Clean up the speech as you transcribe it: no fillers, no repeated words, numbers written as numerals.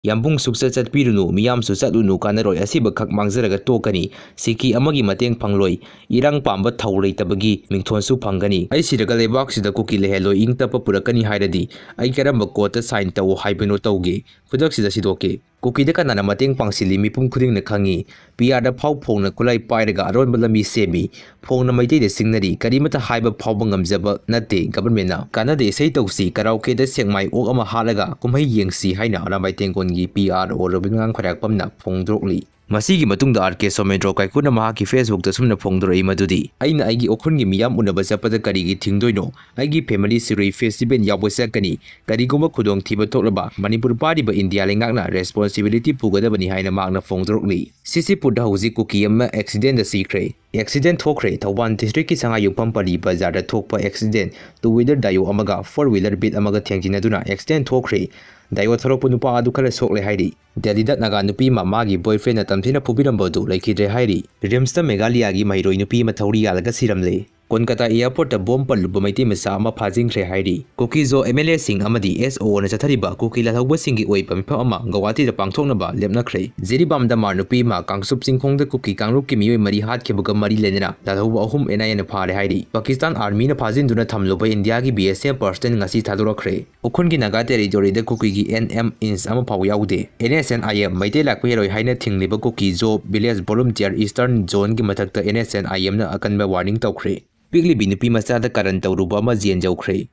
Yambung suksa chatpirunu miyamsu chatlunu kanaroi asiba khak mangzaraga tokani siki amagi mateng pangloi irang pamba Thouri tabagi mingthonsu phangani ai siraga lebak sida kuki leheloi ingtapa purakani hairadi ai karamba kota sign taw haibeno tawge khudak sida sidoke kuki de kanana mateng pangsili mipum khuding na khangi PR da phau phongna kulai pairaga aron balami semi phongna maitei de singnari karimata haiba phawba ngamjaba nate government na kanade sei tawsi karaoke da sengmai ok ama halaga kumhai yengsi haina ramai tengkongi PR or robingang khwarak pamna phongdrokli masigi matungda RK Somedro kaikuna mahaki Facebook da sumna phongdroi madudi aina aigi okhungi miyam unaba chapada karigi thingdoino aigi family sirui festival yawbasa kani kariguma khudong thiba thoklaba Manipur pariba India lengakna responsibility pugadabani haina magna phongdrokli sisi pudha huji kuki amma accident da sikre accident thokre Thauban district ki sanga yungpam pari bazar da thokpa accident two wheeler dayo amaga four wheeler bit amaga thengjinaduna accident thokre dayo thorokpu nupa adu khala sokle hairi Delhi da Naga Nupi magi boyfriend na Thina Fubirm bodu Leikhidre hairi RIMS ta Meghalaya gi mairoi nupi ma Thouri Yanlamle siramle Kolkata airport ta bomb paluba maiti masa ama phajingre hairi kuki zo MLA sing amadi SO na chathariba kuki la thauba singi oipa mipha ama Gawati da pangthoknaba lepnakhre Jiribam da mar nupi ma kangsup singkhong da kuki kangrup ki miyoi mari hat khebuga mari lenena da thauba ahum NIA na phare hairi Pakistan army na phajin duna thamloba India gi BSF person ngasi thadorakhre ukhun gi Naga territory da kuki gi NM ins ama phaw yaude NSNIM maite lakpa heroi haina thingliba kuki zo village volunteer eastern zone gi mathakta NSNIM na akanba warning tawkhre Pigli binupi macha da karan tawruba ma jen jawkhre